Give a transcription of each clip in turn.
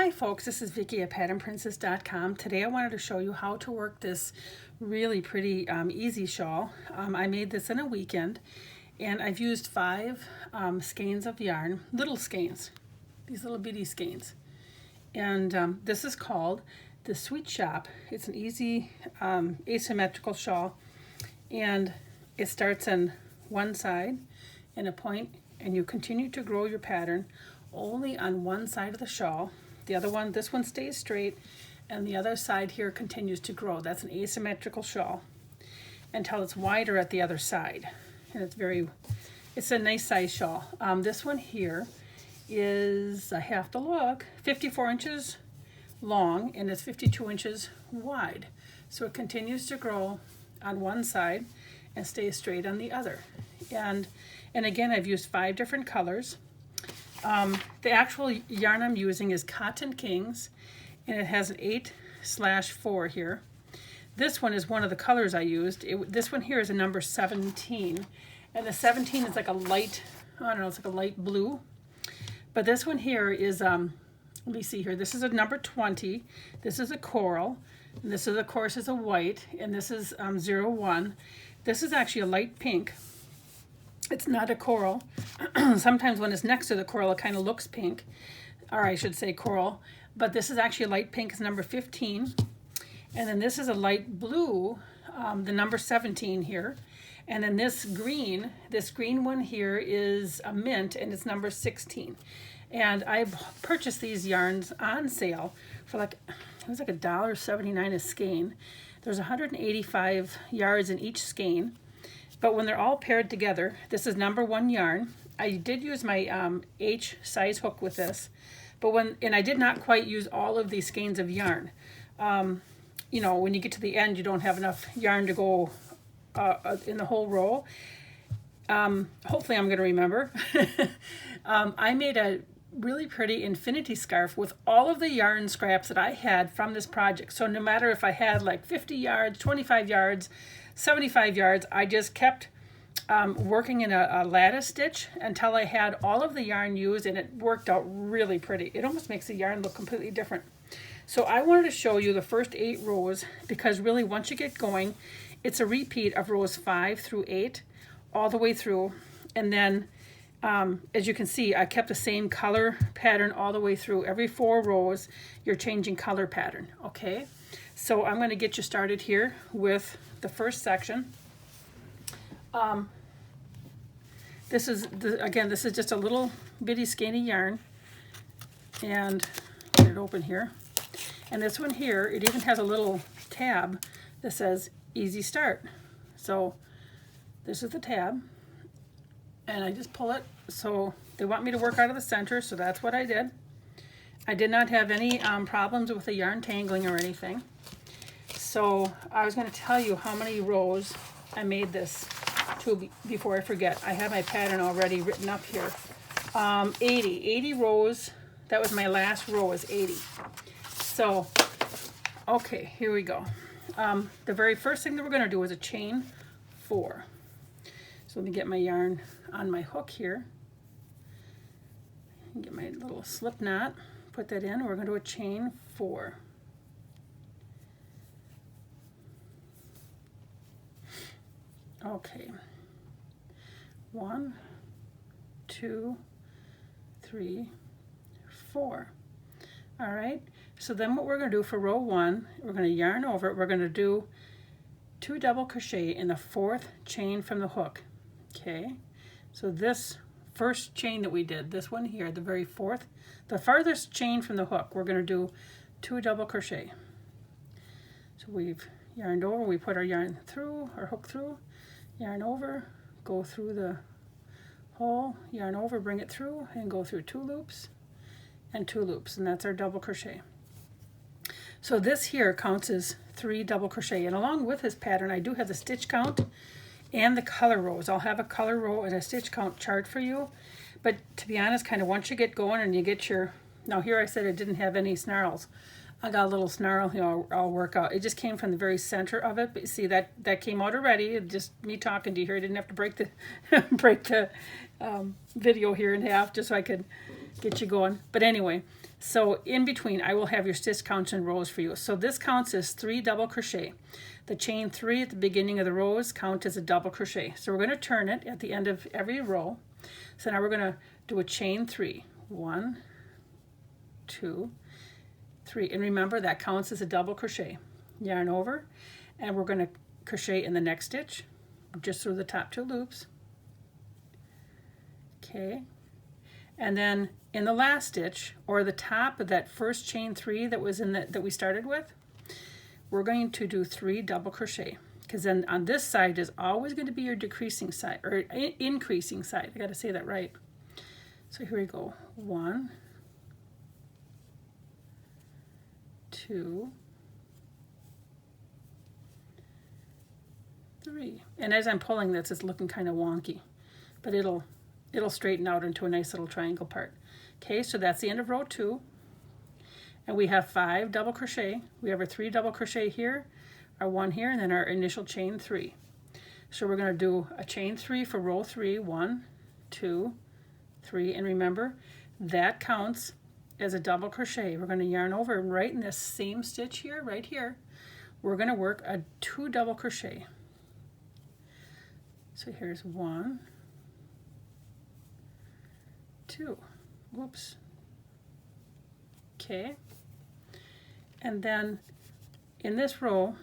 Hi folks, this is Vicki at patternprincess.com. Today I wanted to show you how to work this really pretty easy shawl. I made this in a weekend and I've used 5 skeins of yarn, little skeins, these little bitty skeins. And this is called the Sweet Shoppe. It's an easy asymmetrical shawl, and it starts on one side in a point, and you continue to grow your pattern only on one side of the shawl. The other one, this one stays straight, and the other side here continues to grow. That's an asymmetrical shawl until it's wider at the other side. And it's a nice size shawl. This one here is, I have to look, 54 inches long, and it's 52 inches wide. So it continues to grow on one side and stays straight on the other. And again, I've used 5 different colors. The actual yarn I'm using is Cotton Kings, and it has an 8/4 here. This one is one of the colors I used. This one here is a number 17, and the 17 is like a light, I don't know, it's like a light blue. But this one here is, let me see here, this is a number 20, this is a coral, and this is, of course, is a white, and this is 01. This is actually a light pink. It's not a coral. Sometimes when it's next to the coral, it kind of looks pink, or I should say coral, but this is actually a light pink. It's number 15. And then this is a light blue, the number 17 here. And then this green one here is a mint, and it's number 16. And I've purchased these yarns on sale for like, it was like $1.79 a skein. There's 185 yards in each skein. But when they're all paired together, this is number 1 yarn. I did use my H size hook with this, and I did not quite use all of these skeins of yarn. You know, when you get to the end, you don't have enough yarn to go in the whole row. Hopefully I'm going to remember. I made a really pretty infinity scarf with all of the yarn scraps that I had from this project. So no matter if I had like 50 yards, 25 yards, 75 yards, I just kept working in a lattice stitch until I had all of the yarn used, and it worked out really pretty. It almost makes the yarn look completely different. So I wanted to show you the first 8 rows, because really once you get going, it's a repeat of rows 5 through 8 all the way through. And then as you can see, I kept the same color pattern all the way through. Every 4 rows, you're changing color pattern, okay? So I'm going to get you started here with the first section. This is just a little bitty skeiny yarn, and get it open here. And this one here, it even has a little tab that says Easy Start. So this is the tab, and I just pull it. So they want me to work out of the center, so that's what I did. I did not have any problems with the yarn tangling or anything. So I was going to tell you how many rows I made this to before I forget. I have my pattern already written up here. 80 rows. That was my last row, is 80. So, okay, here we go. The very first thing that we're going to do is a chain 4. So let me get my yarn on my hook here. Get my little slip knot. Put that in. We're going to do a chain 4. Okay, 1, 2, 3, 4. All right, so then what we're going to do for row 1, we're going to yarn over it. We're going to do 2 double crochet in the 4th chain from the hook. Okay, so this first chain that we did, this one here, the very 4th, the farthest chain from the hook, we're going to do 2 double crochet. So we've yarned over, we put our yarn through, our hook through, yarn over, go through the hole, yarn over, bring it through, and go through 2 loops and 2 loops, and that's our double crochet. So this here counts as 3 double crochet, and along with this pattern I do have the stitch count and the color rows. I'll have a color row and a stitch count chart for you, but to be honest, kind of once you get going and you get your, now here I said it didn't have any snarls. I got a little snarl here, I'll work out. It just came from the very center of it, but you see that came out already. Just me talking to you here. I didn't have to break the break the video here in half just so I could get you going. But anyway, so in between, I will have your stitch counts in rows for you. So this counts as 3 double crochet. The chain 3 at the beginning of the rows count as a double crochet. So we're going to turn it at the end of every row. So now we're going to do a chain 3. 1, 2, 3. And remember, that counts as a double crochet. Yarn over, and we're going to crochet in the next stitch, just through the top 2 loops. Okay. And then in the last stitch, or the top of that first chain 3 that was in that we started with, we're going to do 3 double crochet, because then on this side is always going to be your decreasing side, or increasing side. I got to say that right. So here we go. 1, 2, 3. And as I'm pulling this, it's looking kind of wonky, but it'll straighten out into a nice little triangle part. Okay, so that's the end of row 2. And we have 5 double crochet. We have our 3 double crochet here, our 1 here, and then our initial chain 3. So we're going to do a chain 3 for row 3. 1, 2, 3. And remember, that counts as a double crochet. We're going to yarn over right in this same stitch here, right here. We're going to work a 2 double crochet. So here's 1, 2. Whoops. Okay. And then in this row,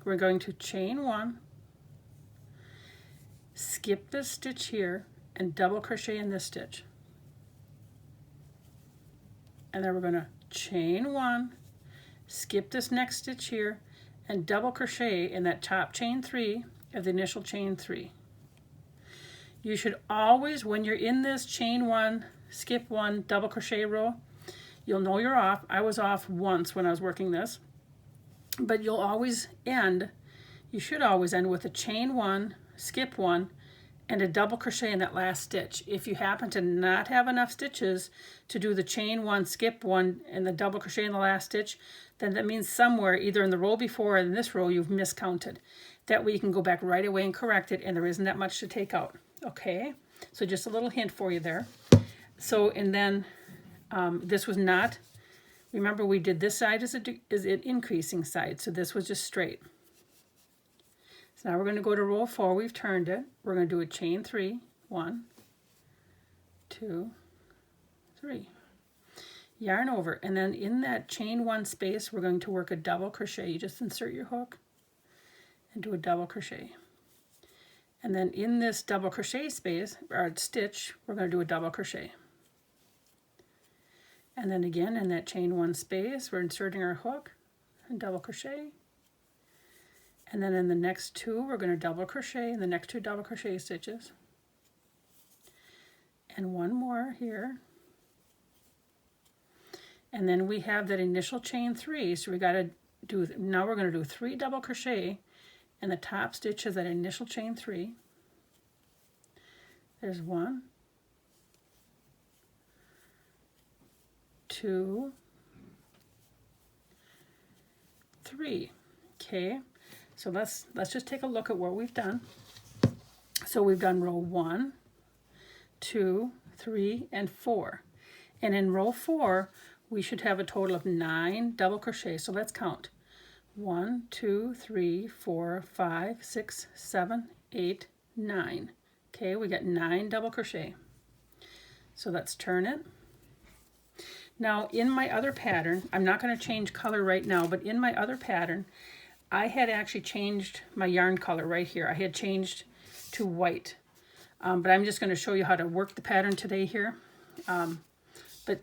we're going to chain 1, skip this stitch here, and double crochet in this stitch. And then we're going to chain 1, skip this next stitch here, and double crochet in that top chain 3 of the initial chain 3. You should always, when you're in this chain 1, skip 1, double crochet row, you'll know you're off. I was off once when I was working this, but you'll always end, you should always end with a chain 1, skip 1, and a double crochet in that last stitch. If you happen to not have enough stitches to do the chain 1, skip 1, and the double crochet in the last stitch, then that means somewhere, either in the row before or in this row, you've miscounted. That way you can go back right away and correct it, and there isn't that much to take out. Okay, so just a little hint for you there. So, and then this was not, remember we did this side as an increasing side, so this was just straight. So now we're going to go to row 4, we've turned it. We're going to do a chain 3, 1, 2, 3. Yarn over, and then in that chain 1 space, we're going to work a double crochet. You just insert your hook and do a double crochet. And then in this double crochet space, or stitch, we're going to do a double crochet. And then again, in that chain 1 space, we're inserting our hook and double crochet. And then in the next 2, we're going to double crochet in the next 2 double crochet stitches. And 1 more here. And then we have that initial chain 3, so we got to do, now we're going to do 3 double crochet in the top stitch of that initial chain 3. There's 1, 2, 3. Okay, so let's just take a look at what we've done. So we've done row 1, 2, 3, and 4. And in row 4, we should have a total of 9 double crochets. So let's count. 1, 2, 3, 4, 5, 6, 7, 8, 9. Okay, we got 9 double crochet. So let's turn it. Now in my other pattern, I'm not going to change color right now, but in my other pattern, I had actually changed my yarn color right here. I had changed to white, but I'm just going to show you how to work the pattern today here. But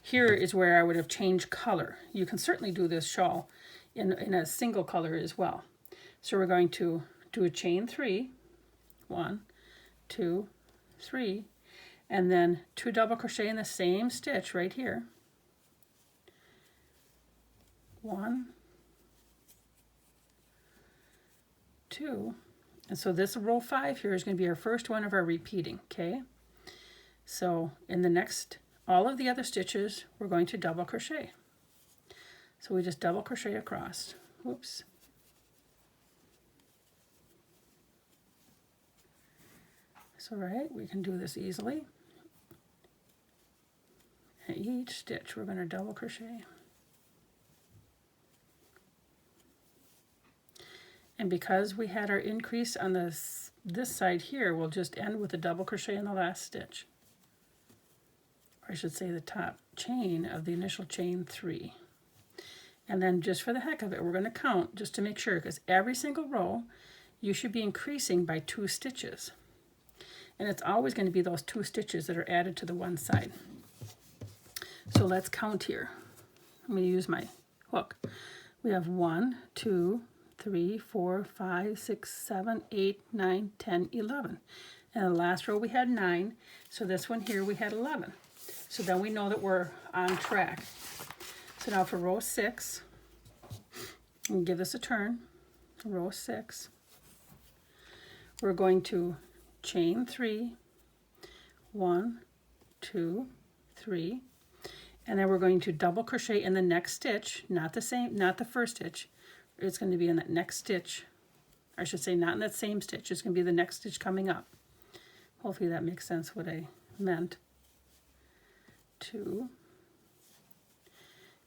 here is where I would have changed color. You can certainly do this shawl in a single color as well. So we're going to do a chain 3, 1, 2, 3, and then 2 double crochet in the same stitch right here. 1, 2, and so this row 5 here is going to be our first one of our repeating. Okay, so in the next, all of the other stitches, we're going to double crochet. So we just double crochet across. Whoops. It's all right, we can do this easily. And each stitch we're going to double crochet. And because we had our this side here, we'll just end with a double crochet in the last stitch. Or I should say the top chain of the initial chain 3. And then just for the heck of it, we're going to count just to make sure, because every single row you should be increasing by 2 stitches. And it's always going to be those 2 stitches that are added to the one side. So let's count here. I'm going to use my hook. We have 1, 2, 3, 4, 5, 6, 7, 8, 9, 10, 11. And the last row we had 9, so this one here we had 11. So then we know that we're on track. So now for row 6, and give this a turn, row 6, we're going to chain 3, 1, 2, 3, and then we're going to double crochet in the next stitch, not the first stitch. It's going to be in that next stitch. I should say not in that same stitch. It's going to be the next stitch coming up. Hopefully that makes sense what I meant. 2.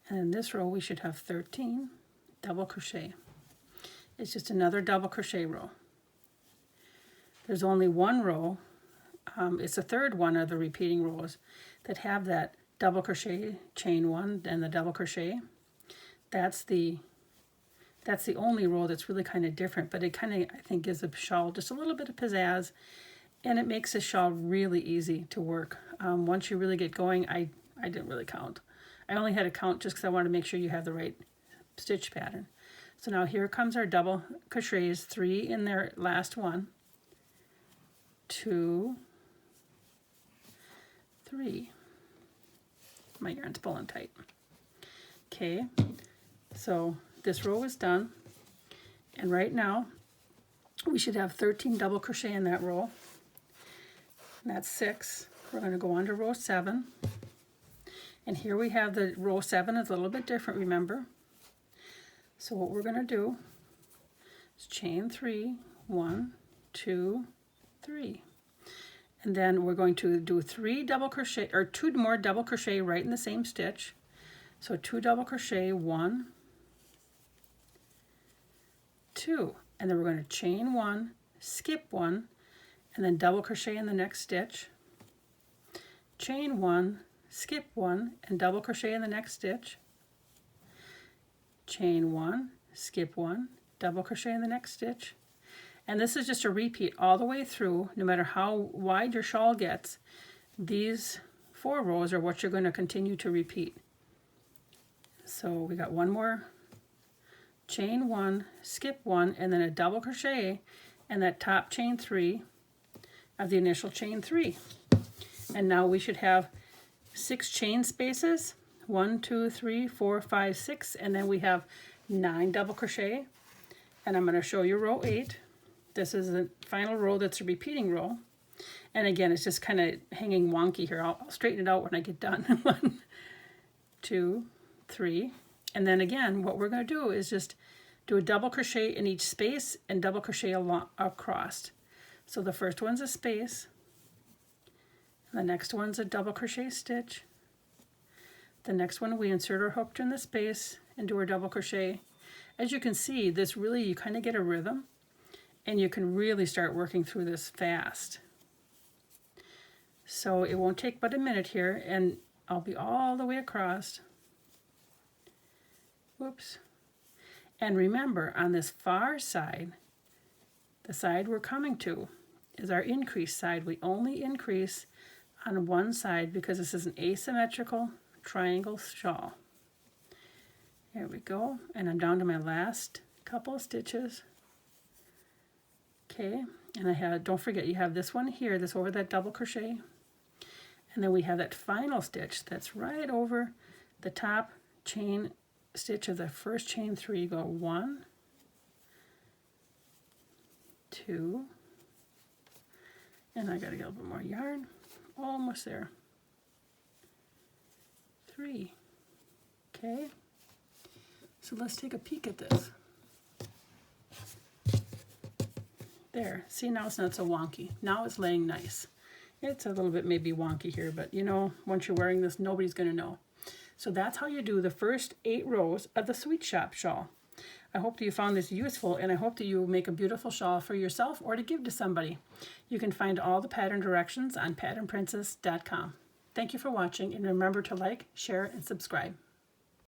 And in this row we should have 13 double crochet. It's just another double crochet row. There's only one row. It's the third one of the repeating rows that have that double crochet, chain 1, and the double crochet. That's the only row that's really kind of different, but it kind of, I think, gives the shawl just a little bit of pizzazz, and it makes the shawl really easy to work. Once you really get going, I didn't really count. I only had to count just because I wanted to make sure you have the right stitch pattern. So now here comes our double crochets, 3 in their last one, 2, 3. My yarn's pulling tight. Okay, so this row is done, and right now we should have 13 double crochet in that row. And that's 6. We're going to go on to row 7, and here we have the row 7 is a little bit different, remember. So what we're going to do is chain 3, 1, 2, 3, and then we're going to do 3 double crochet, or 2 more double crochet right in the same stitch. So 2 double crochet, 1, 2, and then we're going to chain 1, skip 1, and then double crochet in the next stitch, chain 1, skip 1, and double crochet in the next stitch, chain 1, skip 1, double crochet in the next stitch. And this is just a repeat all the way through. No matter how wide your shawl gets, these 4 rows are what you're going to continue to repeat. So we got one more, chain 1, skip 1, and then a double crochet and that top chain 3 of the initial chain 3. And now we should have 6 chain spaces, 1, 2, 3, 4, 5, 6, and then we have 9 double crochet. And I'm going to show you row 8. This is the final row that's a repeating row. And again, it's just kind of hanging wonky here. I'll straighten it out when I get done. 1, 2, 3. And then again, what we're going to do is just do a double crochet in each space and double crochet across. So the first one's a space. The next one's a double crochet stitch. The next one we insert our hook in the space and do our double crochet. As you can see, this really, you kind of get a rhythm, and you can really start working through this fast. So it won't take but a minute here, and I'll be all the way across. Whoops. And remember, on this far side, the side we're coming to is our increase side. We only increase on one side because this is an asymmetrical triangle shawl. There we go, and I'm down to my last couple of stitches. Okay, and I have, don't forget, you have this one here, this over that double crochet, and then we have that final stitch that's right over the top chain stitch of the first chain 3. Go 1, 2, and I gotta get a little bit more yarn, almost there, 3. Okay, so let's take a peek at this. There, see, now it's not so wonky. Now it's laying nice. It's a little bit maybe wonky here, but you know, once you're wearing this, nobody's going to know. So that's how you do the first 8 rows of the Sweet Shoppe Shawl. I hope that you found this useful, and I hope that you make a beautiful shawl for yourself or to give to somebody. You can find all the pattern directions on patternprincess.com. Thank you for watching, and remember to like, share, and subscribe.